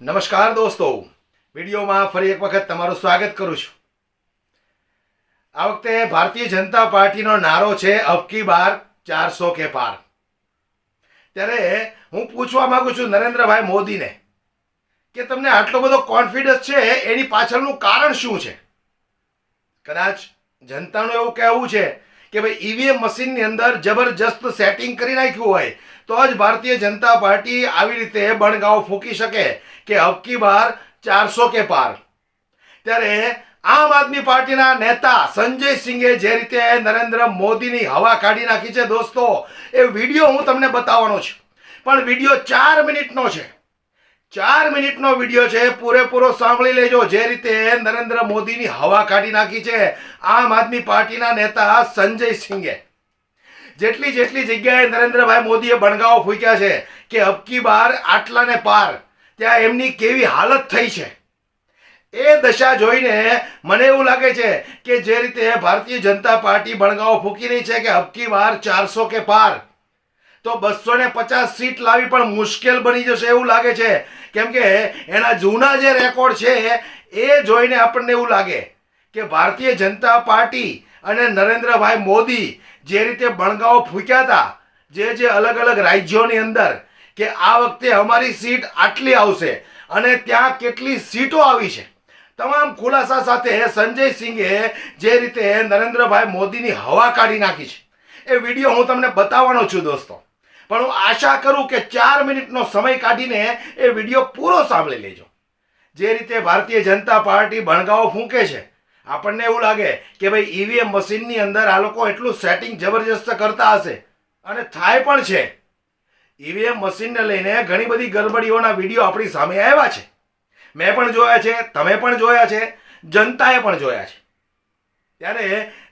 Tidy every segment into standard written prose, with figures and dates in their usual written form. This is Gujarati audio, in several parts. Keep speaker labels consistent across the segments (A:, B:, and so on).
A: નમસ્કાર દોસ્તો, વિડીયોમાં ફરી એક વખત તમારું સ્વાગત કરું છું। આ વખતે ભારતીય જનતા પાર્ટીનો નારો છે અબ કી બાર 400 કે પાર। ત્યારે હું પૂછવા માંગુ છું નરેન્દ્રભાઈ મોદીને કે તમને આટલો બધો કોન્ફિડન્સ છે, એની પાછળનું કારણ શું છે? કદાચ જનતાનું એવું કહેવું છે કે ભાઈ ઈવીએમ મશીનની અંદર જબરજસ્ત સેટિંગ કરી નાખ્યું હોય તો જ ભારતીય જનતા પાર્ટી આવી રીતે બણગાવ ફૂંકી શકે કે અબ કી બાર 400 કે પાર। ત્યારે આમ આદમી પાર્ટીના નેતા સંજય સિંઘે જે રીતે નરેન્દ્ર મોદીની હવા કાઢી નાખી છે દોસ્તો, એ વિડીયો હું તમને બતાવવાનો છું। પણ વિડીયો 4 મિનિટનો છે, 4 મિનિટનો વિડીયો છે, પૂરેપૂરો સાંભળી લેજો। જે રીતે નરેન્દ્ર મોદીની હવા કાઢી નાખી છે આમ આદમી પાર્ટીના નેતા સંજય સિંઘે, જેટલી જગ્યાએ નરેન્દ્રભાઈ મોદીએ બણગાવો ફૂંક્યા છે કે અબ કી બાર આટલાને પાર, ત્યાં એમની કેવી હાલત થઈ છે એ દશા જોઈને મને એવું લાગે છે કે જે રીતે ભારતીય જનતા પાર્ટી બણગાવો ફૂંકી રહી છે કે અબ કી બાર 400 કે પાર, તો 250 સીટ લાવી પણ મુશ્કેલ બની જશે એવું લાગે છે। કેમ કે એના જૂના જે રેકોર્ડ છે એ જોઈને આપણને એવું લાગે કે ભારતીય જનતા પાર્ટી અને નરેન્દ્રભાઈ મોદી જે રીતે બણગાવો ફૂંક્યા હતા જે અલગ અલગ રાજ્યોની અંદર કે આ વખતે અમારી સીટ આટલી આવશે અને ત્યાં કેટલી સીટો આવી છે, તમામ ખુલાસા સાથે સંજય સિંઘે જે રીતે નરેન્દ્રભાઈ મોદીની હવા કાઢી નાખી છે એ વિડીયો હું તમને બતાવવાનો છું દોસ્તો। પણ હું આશા કરું કે 4 મિનિટનો સમય કાઢીને એ વિડીયો પૂરો સાંભળી લેજો। જે રીતે ભારતીય જનતા પાર્ટી બણગાવો ફૂંકે છે, આપણને એવું લાગે કે ભાઈ ઈવીએમ મશીનની અંદર આ લોકો એટલું સેટિંગ જબરજસ્ત કરતા હશે, અને થાય પણ છે। ઈવીએમ મશીનને લઈને ઘણી બધી ગરબડીઓના વિડીયો આપણી સામે આવ્યા છે, મેં પણ જોયા છે, તમે પણ જોયા છે, જનતાએ પણ જોયા છે। ત્યારે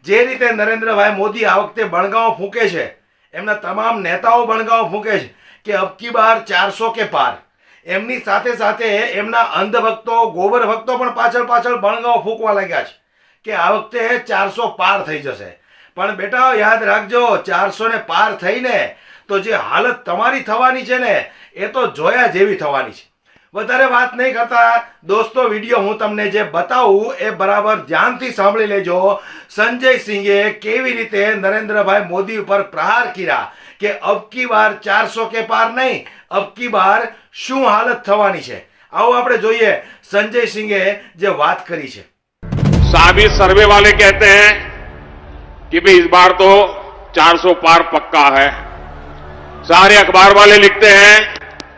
A: જે રીતે નરેન્દ્રભાઈ મોદી આ વખતે બણગાવો ફૂંકે છે, એમના તમામ નેતાઓ બણગાવો ફૂંકે છે કે અબ કી બાર 400 કે પાર, એમની સાથે સાથે એમના અંધભક્તો, ગોબર ભક્તો પણ પાછળ બણગાવો ફૂંકવા લાગ્યા છે કે આ વખતે 400 પાર થઈ જશે। પણ બેટા યાદ રાખજો, 400 ને પાર થઈને તો જે હાલત તમારી થવાની છે ને એ તો જોયા જેવી થવાની છે। વધારે વાત નહીં કરતા દોસ્તો, વિડીયો હું તમને જે બતાવું એ બરાબર ધ્યાનથી સાંભળી લેજો। સંજય સિંઘે કેવી રીતે નરેન્દ્રભાઈ મોદી ઉપર પ્રહાર કર્યા કે અબ કી બાર 400 કે પાર નહીં, અબ કી બાર શું હાલત થવાની છે। આવો આપણે જોઈએ સંજય સિંઘે જે વાત કરી છે।
B: साबित सर्वे वाले कहते हैं कि भाई इस बार तो 400 पार पक्का है, सारे अखबार वाले लिखते हैं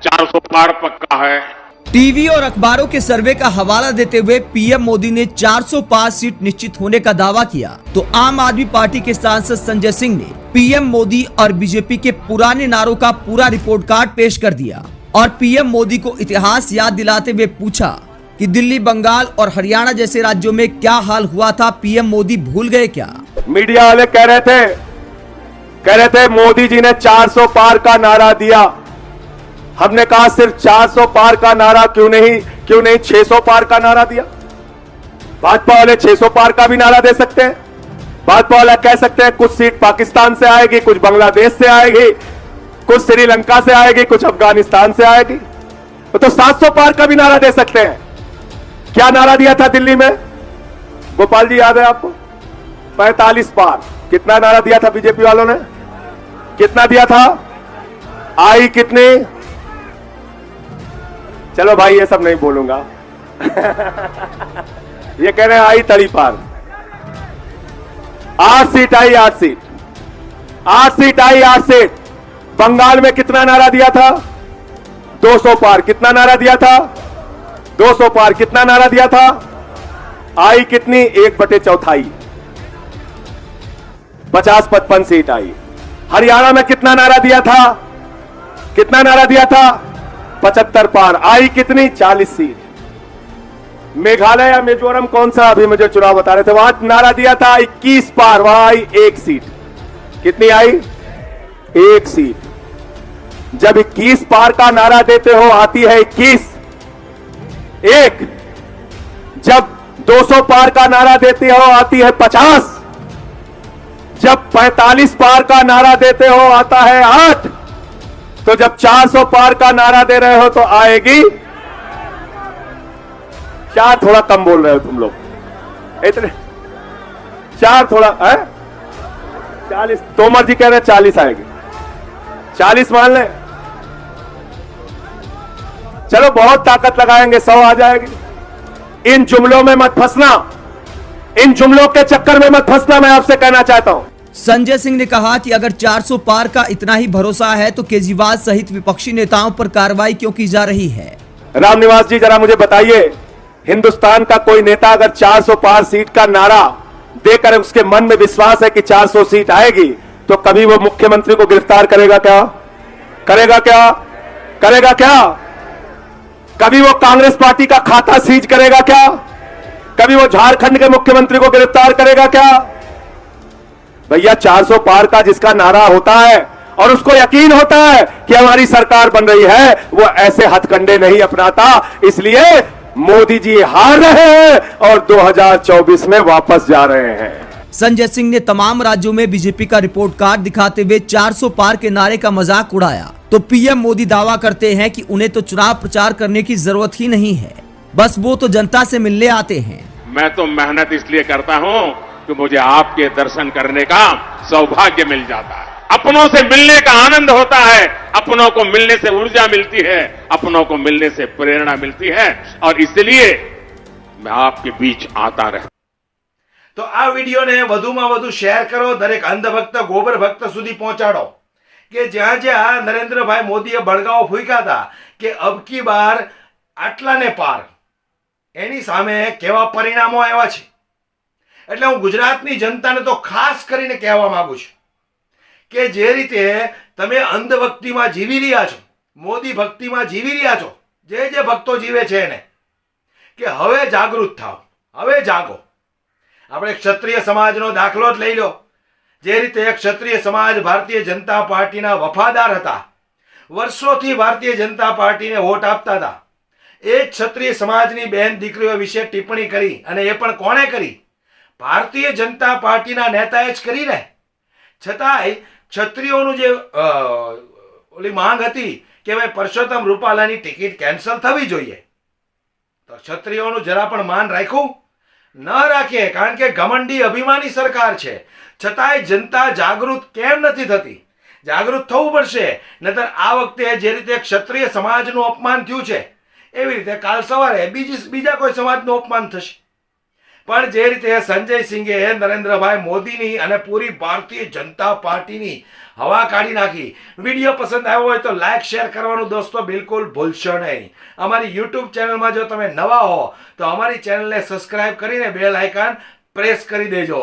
B: 400 पार पक्का है।
C: टीवी और अखबारों के सर्वे का हवाला देते हुए पीएम मोदी ने 400 पार सीट निश्चित होने का दावा किया, तो आम आदमी पार्टी के सांसद संजय सिंह ने पीएम मोदी और बीजेपी के पुराने नारों का पूरा रिपोर्ट कार्ड पेश कर दिया और पीएम मोदी को इतिहास याद दिलाते हुए पूछा कि दिल्ली, बंगाल और हरियाणा जैसे राज्यों में क्या हाल हुआ था, पीएम मोदी भूल गए क्या?
D: मीडिया वाले कह रहे थे मोदी जी ने 400 पार का नारा दिया। हमने कहा सिर्फ 400 पार का नारा क्यों नहीं 600 पार का नारा दिया। भाजपा वाले 600 पार का भी नारा दे सकते हैं। भाजपा वाले कह सकते हैं कुछ सीट पाकिस्तान से आएगी, कुछ बांग्लादेश से आएगी, कुछ श्रीलंका से आएगी, कुछ अफगानिस्तान से आएगी, तो 700 पार का भी नारा दे सकते हैं। क्या नारा दिया था दिल्ली में, गोपाल जी याद है आपको? 45 पार। कितना नारा दिया था बीजेपी वालों ने? कितना दिया था? आई कितनी? चलो भाई ये सब नहीं बोलूंगा। ये कह रहे हैं आई 30 पार। 8 सीट आई, 8 सीट, 8 सीट आई, 8 सीट। बंगाल में कितना नारा दिया था? 200 पार। कितना नारा दिया था? 200 पार। कितना नारा दिया था? आई कितनी? 1/4। 50-55 सीट आई। हरियाणा में कितना नारा दिया था? कितना नारा दिया था? 75 पार। आई कितनी? 40 सीट। मेघालय या मिजोरम कौन सा, अभी मुझे चुनाव बता रहे थे, वहां नारा दिया था 21 पार, वहां आई 1 सीट। कितनी आई? 1 सीट। जब 21 पार का नारा देते हो आती है 21, 1। जब 200 पार का नारा देते हो आती है 50। जब 45 पार का नारा देते हो आता है 8। तो जब 400 पार का नारा दे रहे हो तो आएगी 4 थोड़ा कम बोल रहे हो तुम लोग, इतने 4 थोड़ा है 40, तोमर जी कह रहे हैं 40 आएगी, 40 मान ले, चलो बहुत ताकत लगाएंगे 100 आ जाएगी। इन जुमलों में मत फंसना, इन जुमलों के चक्कर में मत फंसना, मैं आपसे कहना चाहता हूं।
C: संजय सिंह ने कहा कि अगर 400 पार का इतना ही भरोसा है तो केजरीवाल सहित विपक्षी नेताओं पर कार्रवाई क्यों की जा रही है।
D: रामनिवास जी जरा मुझे बताइए, हिंदुस्तान का कोई नेता अगर 400 पार सीट का नारा देकर उसके मन में विश्वास है कि 400 सीट आएगी तो कभी वो मुख्यमंत्री को गिरफ्तार करेगा क्या? करेगा क्या? करेगा क्या? कभी वो कांग्रेस पार्टी का खाता सीज करेगा क्या? कभी वो झारखंड के मुख्यमंत्री को गिरफ्तार करेगा क्या? भैया 400 पार का जिसका नारा होता है और उसको यकीन होता है कि हमारी सरकार बन रही है, वो ऐसे हथकंडे नहीं अपनाता। इसलिए मोदी जी हार रहे हैं और 2024 में वापस जा रहे हैं।
C: संजय सिंह ने तमाम राज्यों में बीजेपी का रिपोर्ट कार्ड दिखाते हुए 400 पार के नारे का मजाक उड़ाया। तो पीएम मोदी दावा करते हैं कि उन्हें तो चुनाव प्रचार करने की जरूरत ही नहीं है, बस वो तो जनता से मिलने आते हैं।
B: मैं तो मेहनत इसलिए करता हूं कि मुझे आपके दर्शन करने का सौभाग्य मिल जाता है, अपनों से मिलने का आनंद होता है, अपनों को मिलने से ऊर्जा मिलती है, अपनों को मिलने से प्रेरणा मिलती है, और इसलिए मैं आपके बीच आता रहता।
A: તો આ વિડીયોને વધુમાં વધુ શેર કરો, દરેક અંધભક્ત ગોબર ભક્ત સુધી પહોંચાડો કે જ્યાં જ્યાં નરેન્દ્રભાઈ મોદીએ બળગાઓ ફૂંક્યા હતા કે અબકી બાર આટલાને પાર, એની સામે કેવા પરિણામો આવ્યા છે। એટલે હું ગુજરાતની જનતાને તો ખાસ કરીને કહેવા માંગુ છું કે જે રીતે તમે અંધભક્તિમાં જીવી રહ્યા છો, મોદી ભક્તિમાં જીવી રહ્યા છો, જે ભક્તો જીવે છે એને કે હવે જાગૃત થાઓ, હવે જાગો। આપણે ક્ષત્રિય સમાજનો દાખલો જ લઈ લો। જે રીતે ક્ષત્રિય સમાજ ભારતીય જનતા પાર્ટીના વફાદાર હતા, વર્ષોથી ભારતીય જનતા પાર્ટીને વોટ આપતા હતા, એ જ ક્ષત્રિય સમાજની બહેન દીકરીઓ વિશે ટિપ્પણી કરી, અને એ પણ કોણે કરી? ભારતીય જનતા પાર્ટીના નેતાએ જ કરી ને। છતાંય ક્ષત્રિયોનું જે ઓલી માંગ હતી કે ભાઈ પરસોત્તમ રૂપાલાની ટિકિટ કેન્સલ થવી જોઈએ, તો ક્ષત્રિયોનું જરા પણ માન રાખ્યું ન રાખે, કારણ કે ઘમંડી અભિમાની સરકાર છે। છતાંય જનતા જાગૃત કેમ નથી થતી? જાગૃત થવું પડશે, નહીતર આ વખતે જે રીતે ક્ષત્રિય સમાજનું અપમાન થયું છે એવી રીતે કાલ સવારે બીજા કોઈ સમાજનું અપમાન થશે। પણ જે રીતે સંજય સિંહે નરેન્દ્રભાઈ મોદીની અને પૂરી ભારતીય જનતા પાર્ટીની હવા કાઢી નાખી। વિડીયો પસંદ આવ્યો હોય તો લાઈક શેર કરવાનું દોસ્તો બિલકુલ ભૂલશો નહીં। અમારી યુટ્યુબ ચેનલમાં જો તમે નવા હો તો અમારી ચેનલને સબસ્ક્રાઇબ કરીને બેલ આઇકન પ્રેસ કરી દેજો।